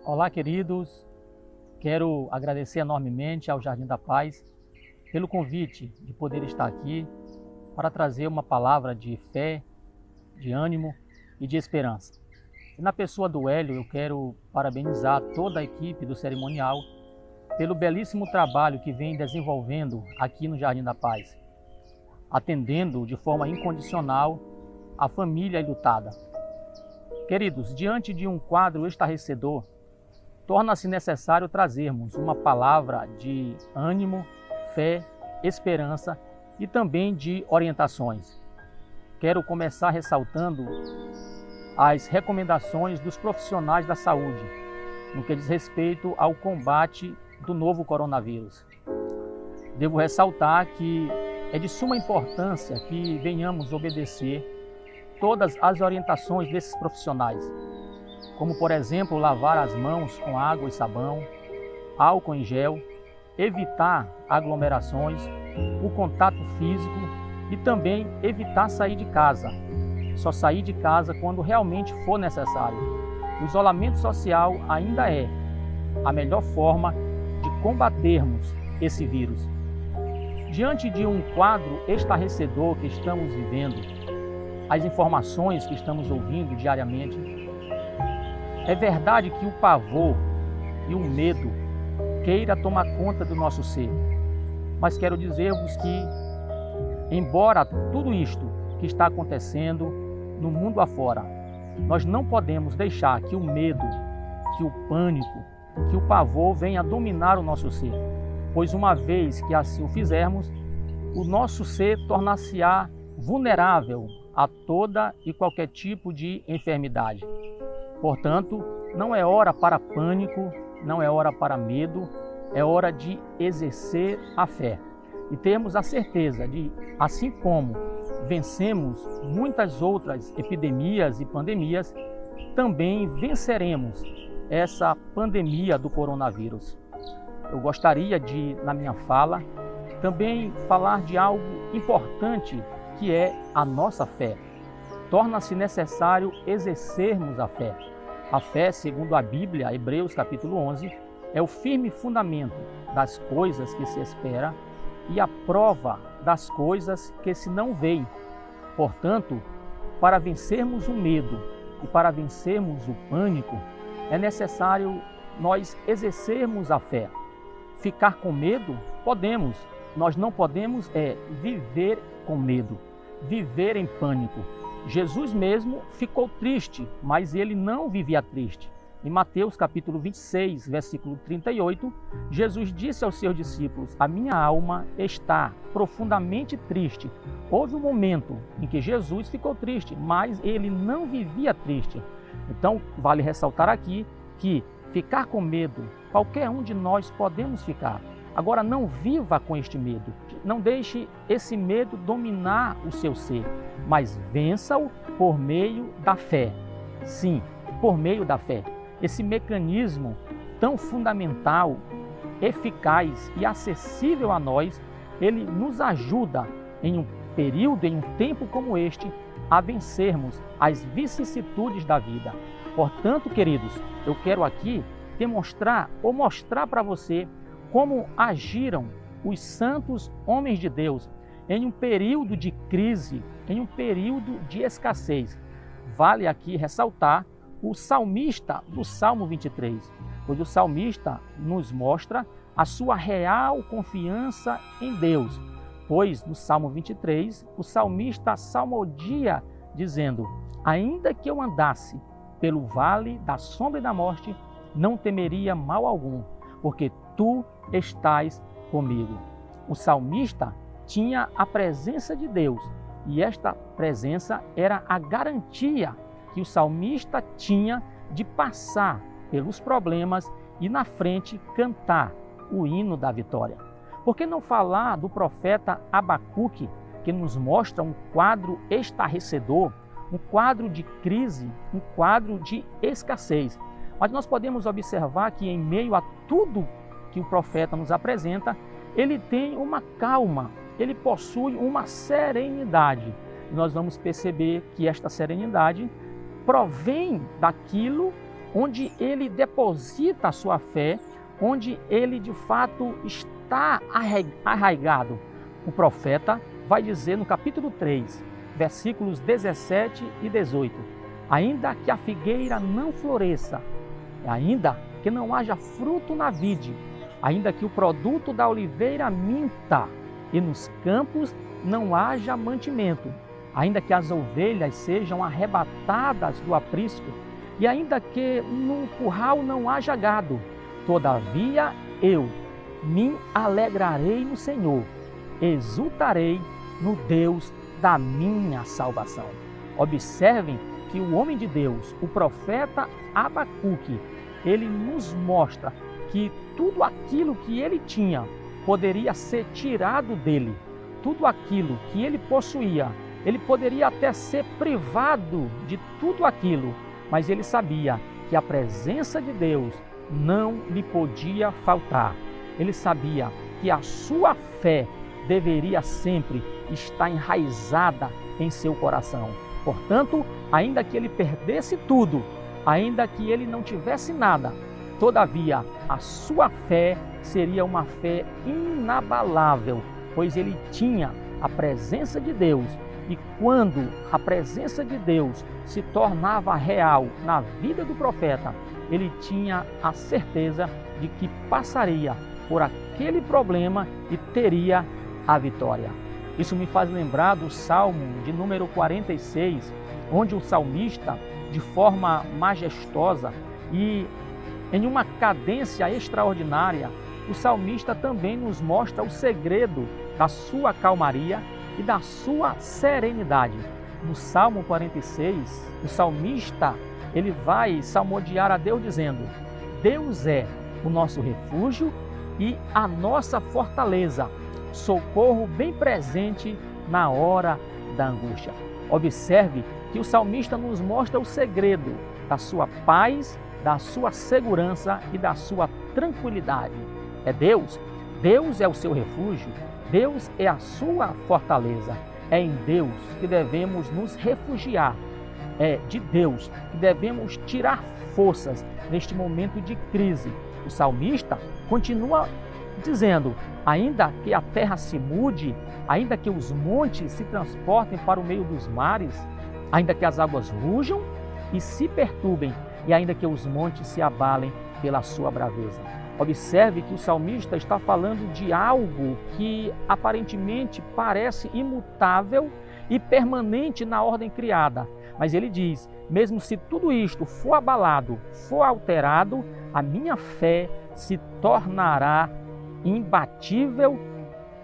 Olá, queridos. Quero agradecer enormemente ao Jardim da Paz pelo convite de poder estar aqui para trazer uma palavra de fé, de ânimo e de esperança. E na pessoa do Hélio, eu quero parabenizar toda a equipe do cerimonial pelo belíssimo trabalho que vem desenvolvendo aqui no Jardim da Paz, atendendo de forma incondicional a família enlutada. Queridos, diante de um quadro estarrecedor, torna-se necessário trazermos uma palavra de ânimo, fé, esperança e também de orientações. Quero começar ressaltando as recomendações dos profissionais da saúde no que diz respeito ao combate do novo coronavírus. Devo ressaltar que é de suma importância que venhamos obedecer todas as orientações desses profissionais, como, por exemplo, lavar as mãos com água e sabão, álcool em gel, evitar aglomerações, o contato físico e também evitar sair de casa. Só sair de casa quando realmente for necessário. O isolamento social ainda é a melhor forma de combatermos esse vírus. Diante de um quadro estarrecedor que estamos vivendo, as informações que estamos ouvindo diariamente, é verdade que o pavor e o medo queira tomar conta do nosso ser. Mas quero dizer-vos que, embora tudo isto que está acontecendo no mundo afora, nós não podemos deixar que o medo, que o pânico, que o pavor venha dominar o nosso ser. Pois uma vez que assim o fizermos, o nosso ser tornar-se-á vulnerável a toda e qualquer tipo de enfermidade. Portanto, não é hora para pânico, não é hora para medo, é hora de exercer a fé. E termos a certeza de, assim como vencemos muitas outras epidemias e pandemias, também venceremos essa pandemia do coronavírus. Eu gostaria de, na minha fala, também falar de algo importante que é a nossa fé. Torna-se necessário exercermos a fé. A fé, segundo a Bíblia, Hebreus capítulo 11, é o firme fundamento das coisas que se espera e a prova das coisas que se não veem. Portanto, para vencermos o medo e para vencermos o pânico, é necessário nós exercermos a fé. Ficar com medo? Podemos. Nós não podemos viver com medo, viver em pânico. Jesus mesmo ficou triste, mas ele não vivia triste. Em Mateus capítulo 26, versículo 38, Jesus disse aos seus discípulos: "A minha alma está profundamente triste." Houve um momento em que Jesus ficou triste, mas ele não vivia triste. Então, vale ressaltar aqui que ficar com medo, qualquer um de nós podemos ficar. Agora, não viva com este medo. Não deixe esse medo dominar o seu ser, mas vença-o por meio da fé. Sim, por meio da fé. Esse mecanismo tão fundamental, eficaz e acessível a nós, ele nos ajuda em um período, em um tempo como este, a vencermos as vicissitudes da vida. Portanto, queridos, eu quero aqui demonstrar ou mostrar para você como agiram os santos homens de Deus em um período de crise, em um período de escassez. Vale aqui ressaltar o salmista do Salmo 23, pois o salmista nos mostra a sua real confiança em Deus, pois no Salmo 23 o salmista salmodia dizendo: "Ainda que eu andasse pelo vale da sombra e da morte, não temeria mal algum, porque tu estás comigo." O salmista tinha a presença de Deus e esta presença era a garantia que o salmista tinha de passar pelos problemas e na frente cantar o hino da vitória. Por que não falar do profeta Abacuque, que nos mostra um quadro estarrecedor, um quadro de crise, um quadro de escassez? Mas nós podemos observar que em meio a tudo que o profeta nos apresenta, ele tem uma calma, ele possui uma serenidade. E nós vamos perceber que esta serenidade provém daquilo onde ele deposita a sua fé, onde ele de fato está arraigado. O profeta vai dizer no capítulo 3, versículos 17 e 18: ainda que a figueira não floresça, ainda que não haja fruto na vide, ainda que o produto da oliveira minta e nos campos não haja mantimento, ainda que as ovelhas sejam arrebatadas do aprisco, e ainda que no curral não haja gado, todavia eu me alegrarei no Senhor, exultarei no Deus da minha salvação. Observem que o homem de Deus, o profeta Abacuque, ele nos mostra que tudo aquilo que ele tinha poderia ser tirado dele, tudo aquilo que ele possuía, ele poderia até ser privado de tudo aquilo, mas ele sabia que a presença de Deus não lhe podia faltar. Ele sabia que a sua fé deveria sempre estar enraizada em seu coração. Portanto, ainda que ele perdesse tudo, ainda que ele não tivesse nada, todavia a sua fé seria uma fé inabalável, pois ele tinha a presença de Deus. E quando a presença de Deus se tornava real na vida do profeta, ele tinha a certeza de que passaria por aquele problema e teria a vitória. Isso me faz lembrar do Salmo de número 46, onde o salmista, de forma majestosa e em uma cadência extraordinária, o salmista também nos mostra o segredo da sua calmaria e da sua serenidade. No Salmo 46, o salmista ele vai salmodiar a Deus dizendo: Deus é o nosso refúgio e a nossa fortaleza, socorro bem presente na hora da angústia. Observe que o salmista nos mostra o segredo da sua paz, da sua segurança e da sua tranquilidade. É Deus. Deus é o seu refúgio. Deus é a sua fortaleza. É em Deus que devemos nos refugiar. É de Deus que devemos tirar forças neste momento de crise. O salmista continua dizendo: ainda que a terra se mude, ainda que os montes se transportem para o meio dos mares, ainda que as águas rujam e se perturbem, e ainda que os montes se abalem pela sua braveza. Observe que o salmista está falando de algo que aparentemente parece imutável e permanente na ordem criada. Mas ele diz: mesmo se tudo isto for abalado, for alterado, a minha fé se tornará imbatível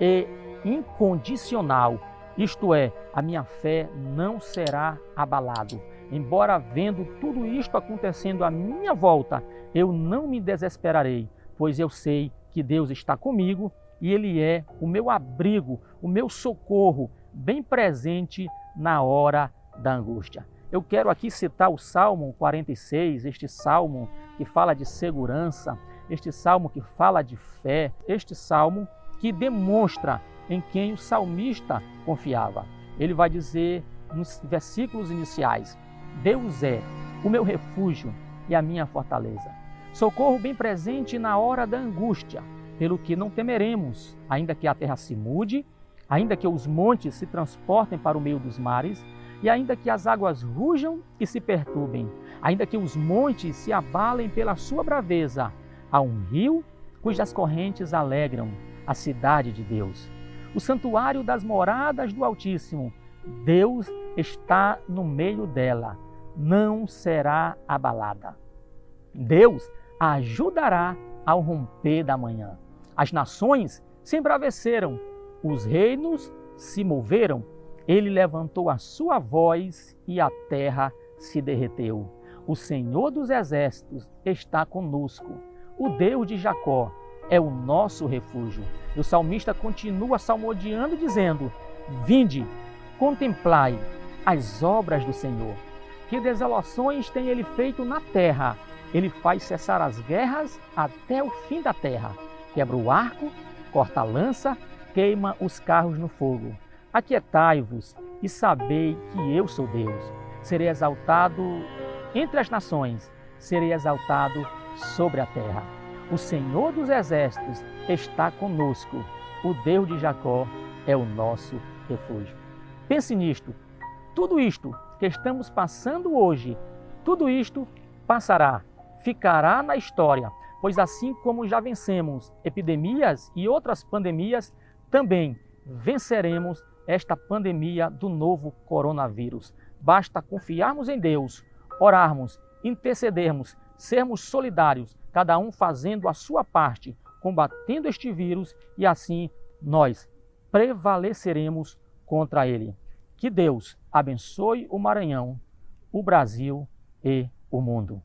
e incondicional. Isto é, a minha fé não será abalada. Embora vendo tudo isto acontecendo à minha volta, eu não me desesperarei, pois eu sei que Deus está comigo e Ele é o meu abrigo, o meu socorro, bem presente na hora da angústia. Eu quero aqui citar o Salmo 46, este salmo que fala de segurança, este salmo que fala de fé, este salmo que demonstra em quem o salmista confiava. Ele vai dizer nos versículos iniciais: Deus é o meu refúgio e a minha fortaleza, socorro bem presente na hora da angústia, pelo que não temeremos, ainda que a terra se mude, ainda que os montes se transportem para o meio dos mares, e ainda que as águas rujam e se perturbem, ainda que os montes se abalem pela sua braveza. Há um rio cujas correntes alegram a cidade de Deus, o santuário das moradas do Altíssimo. Deus está no meio dela, não será abalada. Deus a ajudará ao romper da manhã. As nações se embraveceram, os reinos se moveram. Ele levantou a sua voz e a terra se derreteu. O Senhor dos exércitos está conosco. O Deus de Jacó é o nosso refúgio. E o salmista continua salmodiando dizendo: vinde, contemplai as obras do Senhor. Que desolações tem Ele feito na terra. Ele faz cessar as guerras até o fim da terra. Quebra o arco, corta a lança, queima os carros no fogo. Aquietai-vos e sabei que eu sou Deus. Serei exaltado entre as nações, serei exaltado sobre a terra. O Senhor dos Exércitos está conosco. O Deus de Jacó é o nosso refúgio. Pense nisto. Tudo isto que estamos passando hoje, tudo isto passará, ficará na história, pois assim como já vencemos epidemias e outras pandemias, também venceremos esta pandemia do novo coronavírus. Basta confiarmos em Deus, orarmos, intercedermos, sermos solidários, cada um fazendo a sua parte, combatendo este vírus, e assim nós prevaleceremos contra ele. Que Deus abençoe o Maranhão, o Brasil e o mundo.